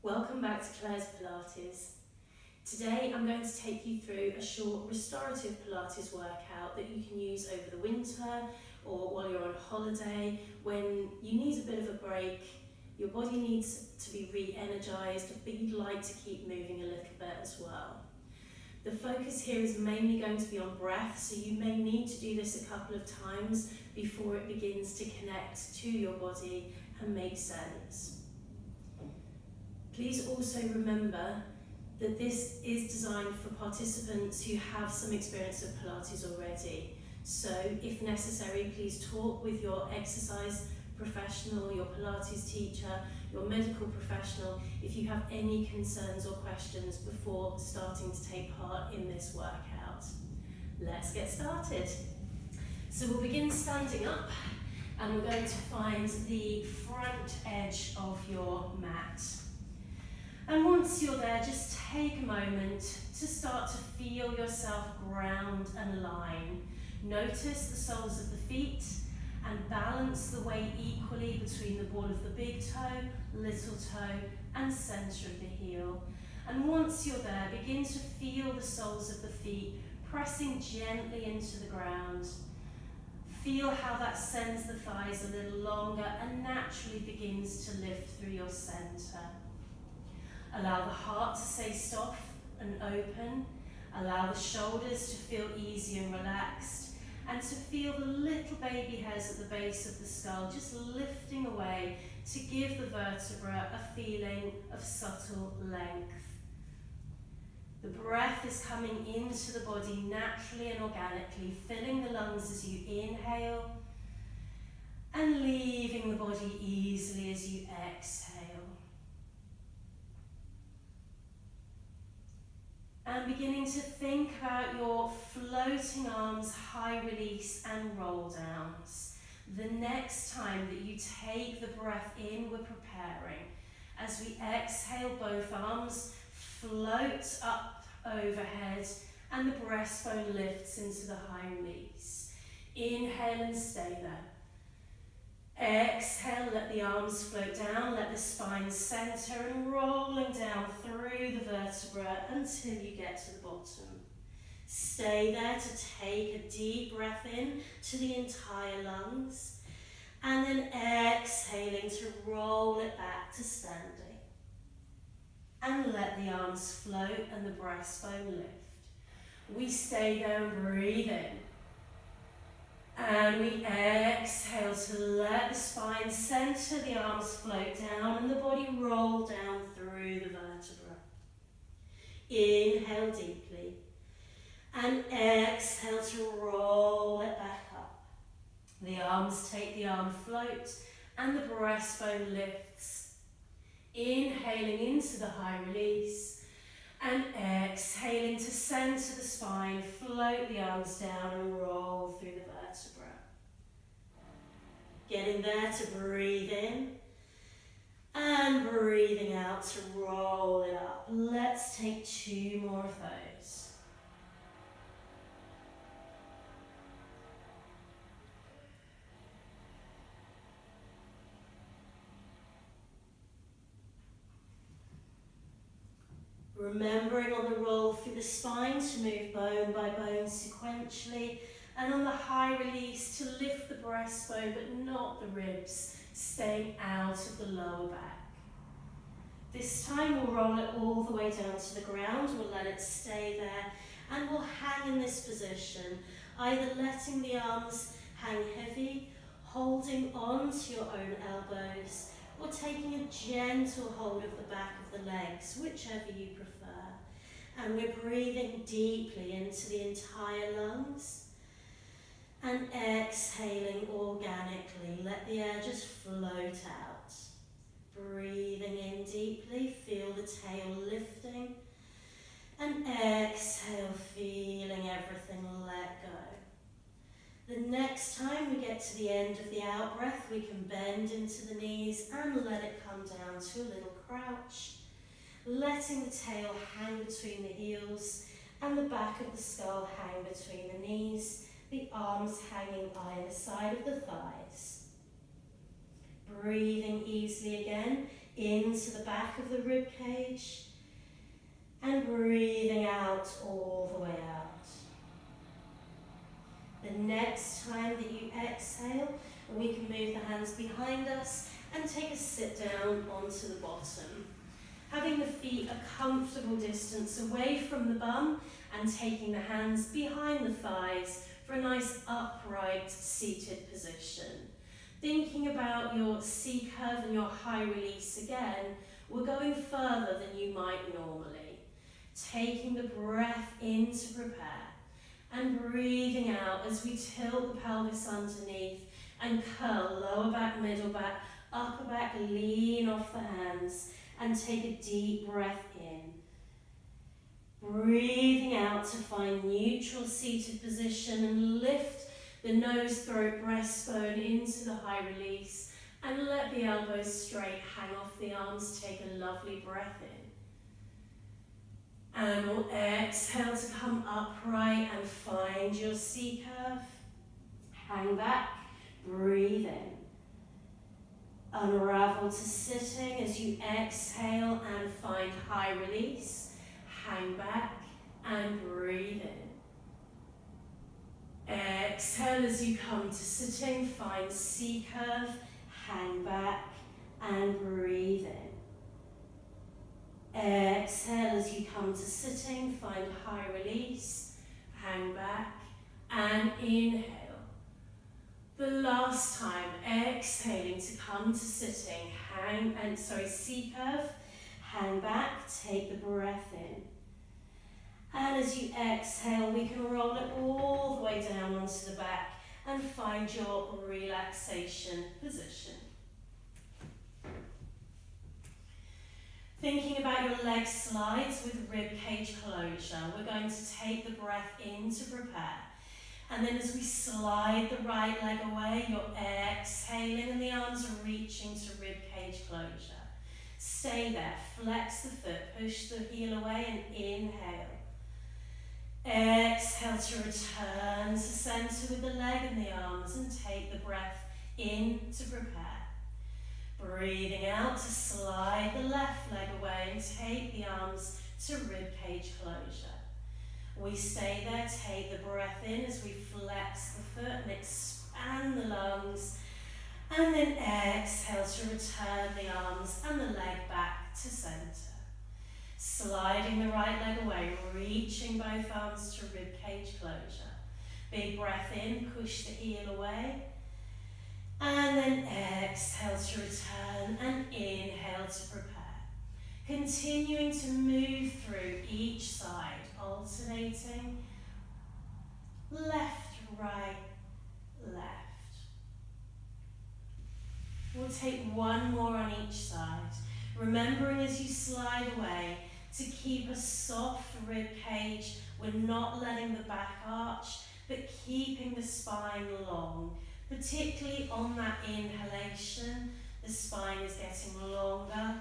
Welcome back to Claire's Pilates. Today I'm going to take you through a short restorative Pilates workout that you can use over the winter or while you're on holiday when you need a bit of a break, your body needs to be re-energized, but you'd like to keep moving a little bit as well. The focus here is mainly going to be on breath, so you may need to do this a couple of times before it begins to connect to your body and make sense. Please also remember that this is designed for participants who have some experience of Pilates already. So if necessary, please talk with your exercise professional, your Pilates teacher, your medical professional, if you have any concerns or questions before starting to take part in this workout. Let's get started. So we'll begin standing up and we're going to find the front edge of your mat. And once you're there, just take a moment to start to feel yourself ground and align. Notice the soles of the feet and balance the weight equally between the ball of the big toe, little toe, and centre of the heel. And once you're there, begin to feel the soles of the feet pressing gently into the ground. Feel how that sends the thighs a little longer and naturally begins to lift through your centre. Allow the heart to stay soft and open. Allow the shoulders to feel easy and relaxed. And to feel the little baby hairs at the base of the skull just lifting away to give the vertebra a feeling of subtle length. The breath is coming into the body naturally and organically, filling the lungs as you inhale and leaving the body easily as you exhale. And beginning to think about your floating arms, high release and roll downs. The next time that you take the breath in, we're preparing. As we exhale, both arms float up overhead and the breastbone lifts into the high release. Inhale and stay there. Exhale, let the arms float down, let the spine center and rolling down through the vertebra until you get to the bottom. Stay there to take a deep breath in to the entire lungs and then exhaling to roll it back to standing. And let the arms float and the breastbone lift. We stay there and breathe in. And we exhale to let the spine center, the arms float down and the body roll down through the vertebra. Inhale deeply and exhale to roll it back up. The arms take the arm float and the breastbone lifts. Inhaling into the high release and exhaling to center the spine, float the arms down and roll through the vertebra. Getting there to breathe in and breathing out to roll it up. Let's take 2 more of those. Remembering on the roll through the spine to move bone by bone sequentially, and on the high release to lift the breastbone but not the ribs, staying out of the lower back. This time we'll roll it all the way down to the ground, we'll let it stay there, and we'll hang in this position, either letting the arms hang heavy, holding on to your own elbows, or taking a gentle hold of the back of the legs, whichever you prefer. And we're breathing deeply into the entire lungs and exhaling organically. Let the air just float out. Breathing in deeply, feel the tail lifting, and exhale, feeling everything let go. The next time we get to the end of the out breath, we can bend into the knees and let it come down to a little crouch, letting the tail hang between the heels and the back of the skull hang between the knees, the arms hanging either side of the thighs. Breathing easily again into the back of the rib cage and breathing out all the way out. The next time that you exhale, we can move the hands behind us and take a sit down onto the bottom. Having the feet a comfortable distance away from the bum and taking the hands behind the thighs for a nice upright seated position. Thinking about your C curve and your high release again, we're going further than you might normally. Taking the breath in to prepare and breathing out as we tilt the pelvis underneath and curl lower back, middle back, upper back, lean off the hands and take a deep breath in. Breathing out to find neutral seated position and lift the nose, throat, breastbone into the high release and let the elbows straight, hang off the arms, take a lovely breath in. And we'll exhale to come upright and find your C curve. Hang back, breathe in. Unravel to sitting as you exhale and find high release. Hang back and breathe in. Exhale as you come to sitting, find C curve, hang back and breathe in. Exhale as you come to sitting, find high release, hang back and inhale. The last time, exhaling to come to sitting, C curve, hang back, take the breath in. And as you exhale, we can roll it all the way down onto the back and find your relaxation position. Thinking about your leg slides with rib cage closure, we're going to take the breath in to prepare. And then as we slide the right leg away, you're exhaling and the arms are reaching to rib cage closure. Stay there, flex the foot, push the heel away and inhale. Exhale to return to center with the leg and the arms and take the breath in to prepare. Breathing out to slide the left leg away and take the arms to rib cage closure. We stay there, take the breath in as we flex the foot and expand the lungs. And then exhale to return the arms and the leg back to center. Sliding the right leg away, reaching both arms to rib cage closure. Big breath in, push the heel away. And then exhale to return and inhale to prepare. Continuing to move through each side, alternating left, right, left. We'll take one more on each side, remembering as you slide away to keep a soft rib cage. We're not letting the back arch, but keeping the spine long, particularly on that inhalation. The spine is getting longer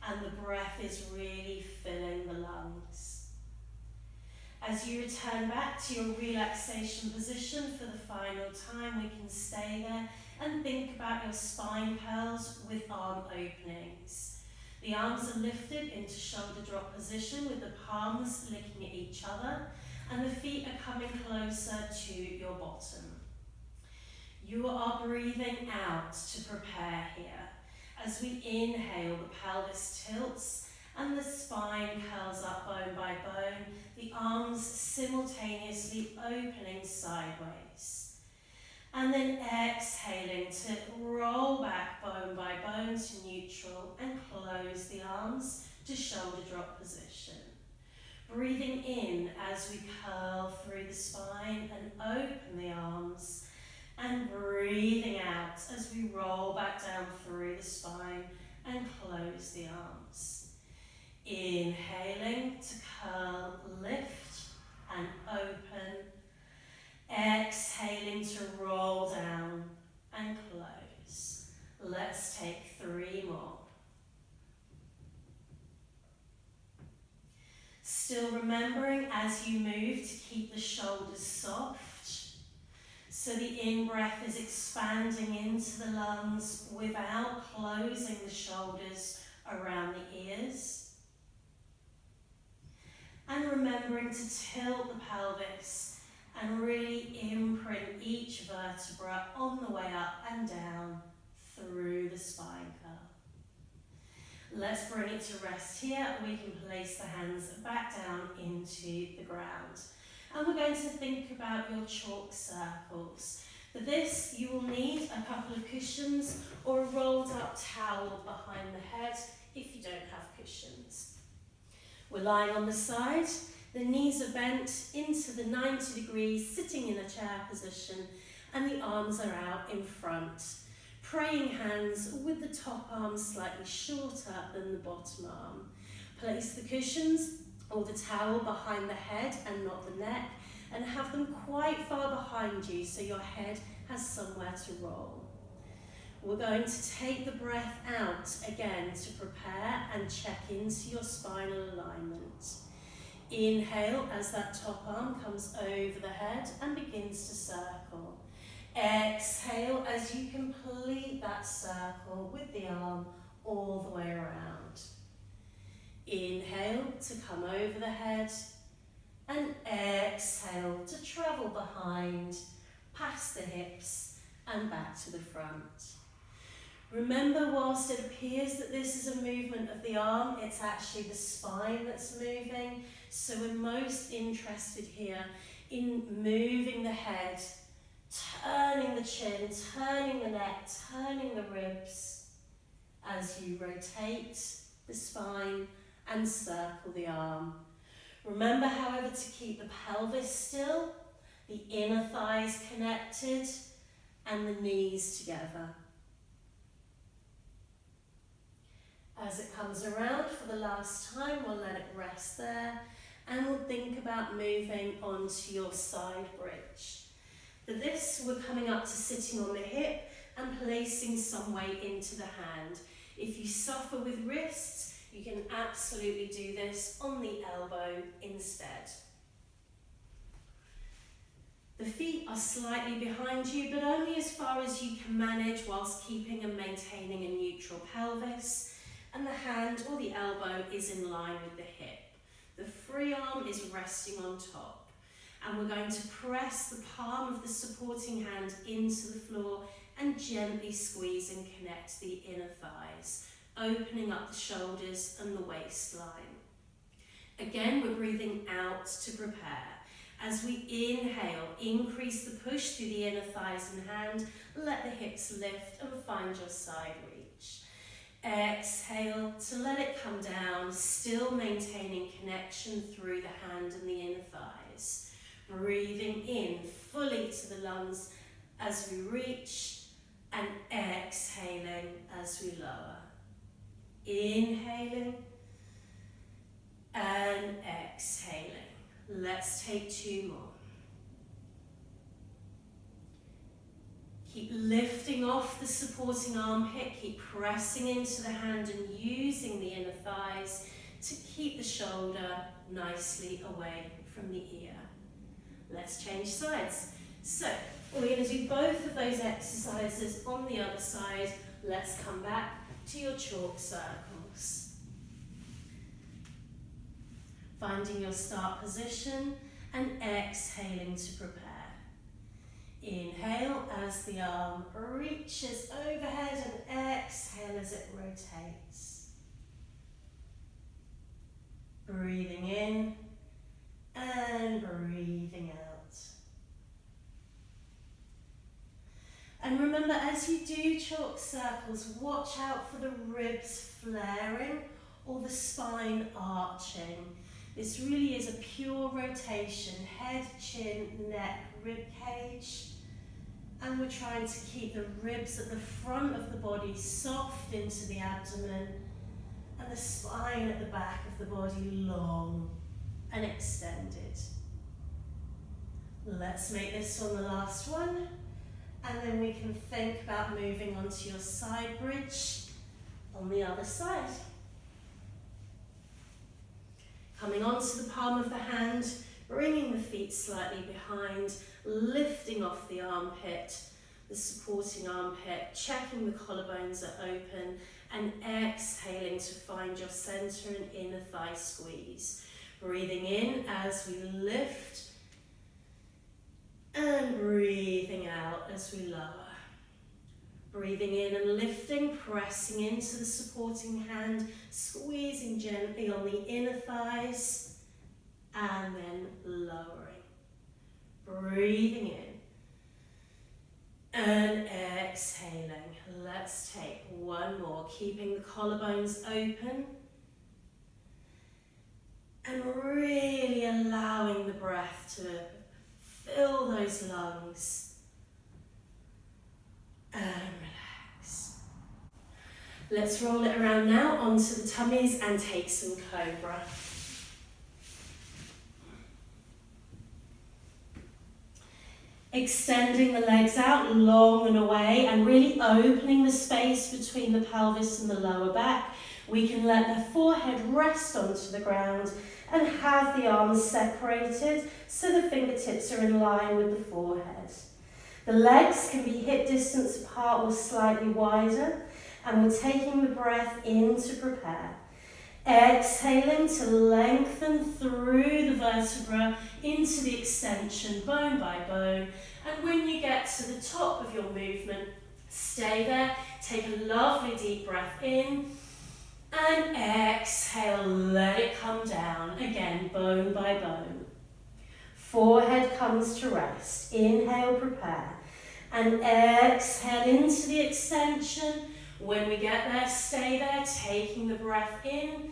and the breath is really filling the lungs. As you return back to your relaxation position for the final time, we can stay there and think about your spine curls with arm openings. The arms are lifted into shoulder drop position with the palms licking at each other and the feet are coming closer to your bottom. You are breathing out to prepare here. As we inhale, the pelvis tilts and the spine curls up bone by bone, the arms simultaneously opening sideways. And then exhaling to roll back bone by bone to neutral and close the arms to shoulder drop position. Breathing in as we curl through the spine and open the arms. And breathing out as we roll back down through the spine and close the arms. Inhaling to curl, lift and open. Exhaling to roll down and close. Let's take 3 more. Still remembering as you move to keep the shoulders soft. So the in-breath is expanding into the lungs without closing the shoulders around the ears. And remembering to tilt the pelvis and really imprint each vertebra on the way up and down through the spine curl. Let's bring it to rest here. We can place the hands back down into the ground. And we're going to think about your chalk circles. For this, you will need a couple of cushions or a rolled up towel behind the head if you don't have cushions. We're lying on the side, the knees are bent into the 90 degrees, sitting in a chair position, and the arms are out in front. Praying hands with the top arm slightly shorter than the bottom arm. Place the cushions or the towel behind the head and not the neck, and have them quite far behind you so your head has somewhere to roll. We're going to take the breath out again to prepare and check into your spinal alignment. Inhale as that top arm comes over the head and begins to circle. Exhale as you complete that circle with the arm all the way around. Inhale to come over the head and exhale to travel behind, past the hips and back to the front. Remember, whilst it appears that this is a movement of the arm, it's actually the spine that's moving. So we're most interested here in moving the head, turning the chin, turning the neck, turning the ribs as you rotate the spine and circle the arm. Remember, however, to keep the pelvis still, the inner thighs connected and the knees together. As it comes around for the last time, we'll let it rest there and we'll think about moving onto your side bridge. For this, we're coming up to sitting on the hip and placing some weight into the hand. If you suffer with wrists, you can absolutely do this on the elbow instead. The feet are slightly behind you, but only as far as you can manage whilst keeping and maintaining a neutral pelvis. And the hand or the elbow is in line with the hip. The free arm is resting on top. And we're going to press the palm of the supporting hand into the floor and gently squeeze and connect the inner thighs, opening up the shoulders and the waistline. Again, we're breathing out to prepare. As we inhale, increase the push through the inner thighs and hand, let the hips lift and find your side reach. Exhale to let it come down, still maintaining connection through the hand and the inner thighs. Breathing in fully to the lungs as we reach and exhaling as we lower. Inhaling and exhaling. Let's take 2 more. Keep lifting off the supporting armpit, keep pressing into the hand and using the inner thighs to keep the shoulder nicely away from the ear. Let's change sides. So we're going to do both of those exercises on the other side. Let's come back to your chalk circles. Finding your start position and exhaling to prepare. Inhale as the arm reaches overhead and exhale as it rotates. Breathing in and breathing out. And remember, as you do chalk circles, watch out for the ribs flaring or the spine arching. This really is a pure rotation, head, chin, neck, rib cage. And we're trying to keep the ribs at the front of the body soft into the abdomen and the spine at the back of the body long and extended. Let's make this one the last one, and then we can think about moving onto your side bridge on the other side. Coming onto the palm of the hand, bringing the feet slightly behind, lifting off the armpit, the supporting armpit, checking the collarbones are open, and exhaling to find your center and inner thigh squeeze. Breathing in as we lift, and breathing out as we lower. Breathing in and lifting, pressing into the supporting hand, squeezing gently on the inner thighs, and then lowering. Breathing in and exhaling. Let's take one more, keeping the collarbones open and really allowing the breath to fill those lungs and relax. Let's roll it around now onto the tummies and take some cobra. Extending the legs out long and away and really opening the space between the pelvis and the lower back. We can let the forehead rest onto the ground and have the arms separated so the fingertips are in line with the forehead. The legs can be hip distance apart or slightly wider, and we're taking the breath in to prepare. Exhaling to lengthen through the vertebra into the extension, bone by bone. And when you get to the top of your movement, stay there. Take a lovely deep breath in. And exhale, let it come down. Again, bone by bone. Forehead comes to rest. Inhale, prepare. And exhale into the extension. When we get there, stay there, taking the breath in,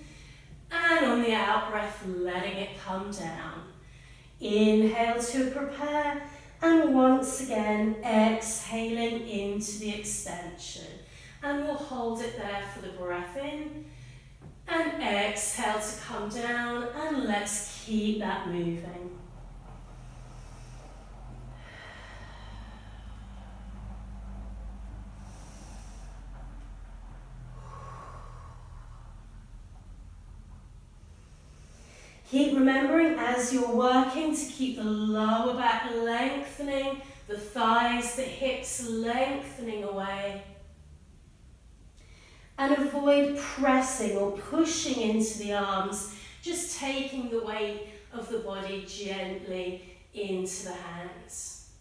and on the out breath, letting it come down. Inhale to prepare, and once again, exhaling into the extension. And we'll hold it there for the breath in, and exhale to come down, and let's keep that moving. Keep remembering as you're working to keep the lower back lengthening, the thighs, the hips lengthening away. And avoid pressing or pushing into the arms, just taking the weight of the body gently into the hands.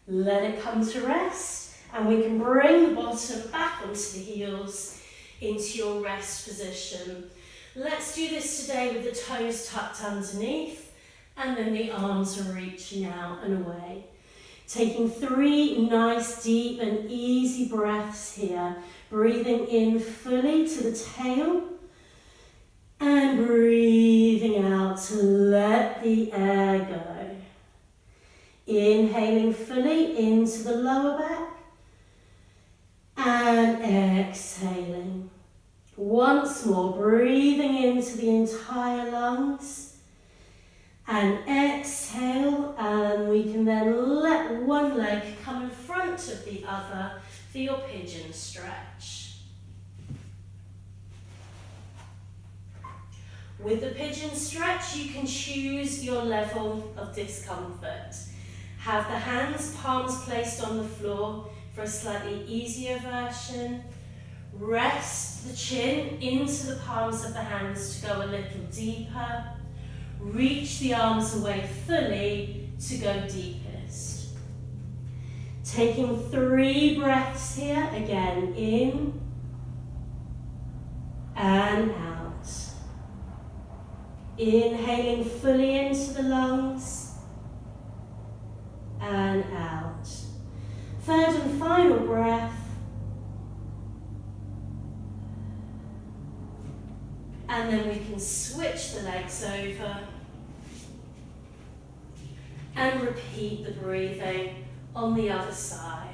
Let it come to rest, and we can bring the bottom back onto the heels into your rest position. Let's do this today with the toes tucked underneath, and then the arms are reaching out and away. Taking 3 nice, deep and easy breaths here. Breathing in fully to the tail, and breathing out to let the air go. Inhaling fully into the lower back, and exhaling. Once more, breathing into the entire lungs, and exhale, and we can then let one leg come in front of the other for your pigeon stretch. With the pigeon stretch, you can choose your level of discomfort. Have the hands, palms placed on the floor for a slightly easier version. Rest the chin into the palms of the hands to go a little deeper. Reach the arms away fully to go deepest. Taking 3 breaths here, again in and out. Inhaling fully into the lungs and out. Third and final breath. And then we can switch the legs over and repeat the breathing on the other side.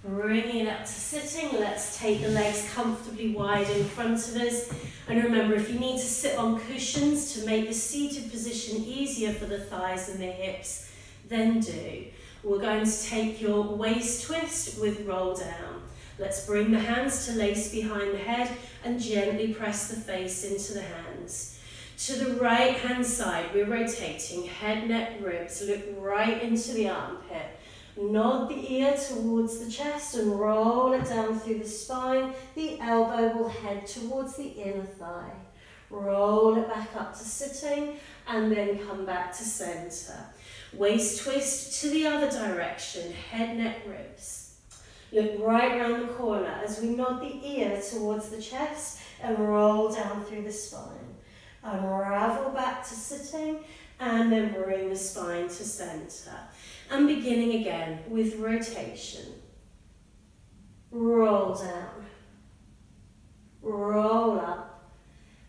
Bringing it up to sitting, let's take the legs comfortably wide in front of us. And remember, if you need to sit on cushions to make the seated position easier for the thighs and the hips, then do. We're going to take your waist twist with roll down. Let's bring the hands to lace behind the head and gently press the face into the hands. To the right hand side, we're rotating head, neck, ribs. Look right into the armpit. Nod the ear towards the chest and roll it down through the spine. The elbow will head towards the inner thigh. Roll it back up to sitting and then come back to center. Waist twist to the other direction, head, neck, ribs. Look right round the corner as we nod the ear towards the chest and roll down through the spine. Unravel back to sitting and then bring the spine to center. And beginning again with rotation. Roll down, roll up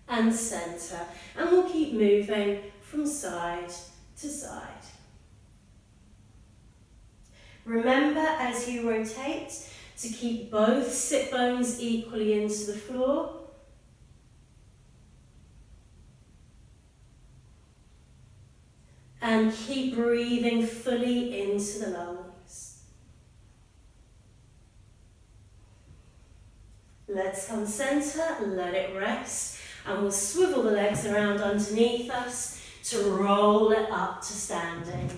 and center. And we'll keep moving from side to side. Remember as you rotate to keep both sit bones equally into the floor. And keep breathing fully into the lungs. Let's come center, let it rest, and we'll swivel the legs around underneath us to roll it up to standing.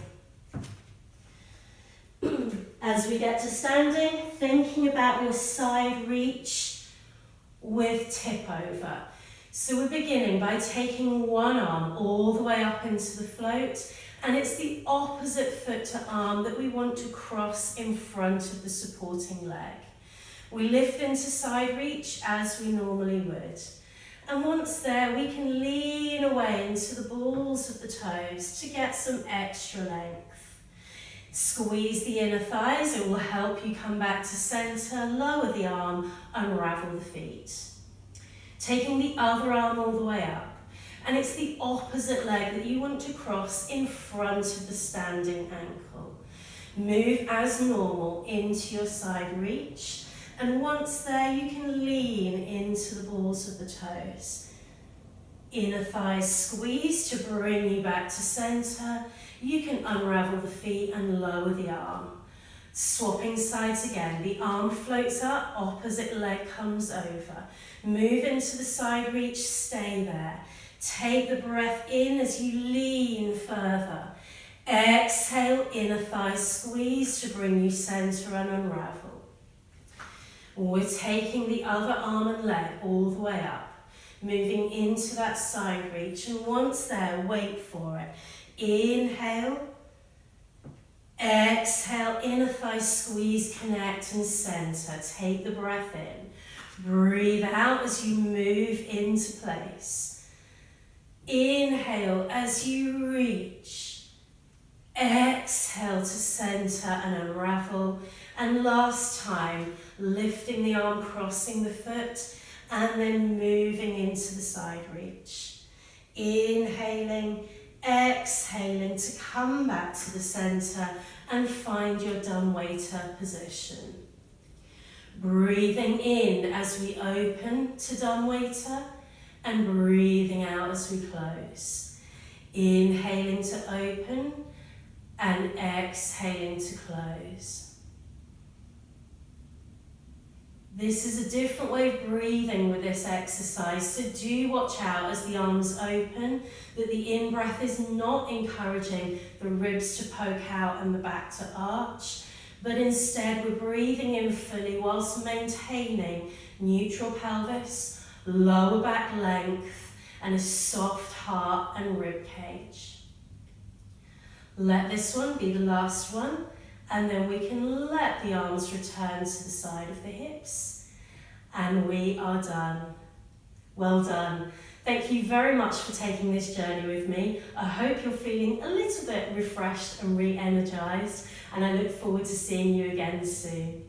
As we get to standing, thinking about your side reach with tip over. So we're beginning by taking one arm all the way up into the float, and it's the opposite foot to arm that we want to cross in front of the supporting leg. We lift into side reach as we normally would. And once there, we can lean away into the balls of the toes to get some extra length. Squeeze the inner thighs, it will help you come back to center, lower the arm, unravel the feet. Taking the other arm all the way up, and it's the opposite leg that you want to cross in front of the standing ankle. Move as normal into your side reach, and once there you can lean into the balls of the toes. Inner thighs squeeze to bring you back to center. You can unravel the feet and lower the arm. Swapping sides again, the arm floats up, opposite leg comes over. Move into the side reach, stay there. Take the breath in as you lean further. Exhale, inner thigh squeeze to bring you center and unravel. We're taking the other arm and leg all the way up. Moving into that side reach, and once there, wait for it. Inhale. Exhale, inner thigh squeeze, connect and center. Take the breath in. Breathe out as you move into place. Inhale as you reach. Exhale to center and unravel. And last time, lifting the arm, crossing the foot, and then moving into the side reach. Inhaling, exhaling to come back to the center and find your dumbwaiter position. Breathing in as we open to dumbwaiter and breathing out as we close. Inhaling to open and exhaling to close. This is a different way of breathing with this exercise, so do watch out as the arms open, that the in-breath is not encouraging the ribs to poke out and the back to arch, but instead we're breathing in fully whilst maintaining neutral pelvis, lower back length, and a soft heart and rib cage. Let this one be the last one. And then we can let the arms return to the side of the hips. And we are done. Well done. Thank you very much for taking this journey with me. I hope you're feeling a little bit refreshed and re-energized. And I look forward to seeing you again soon.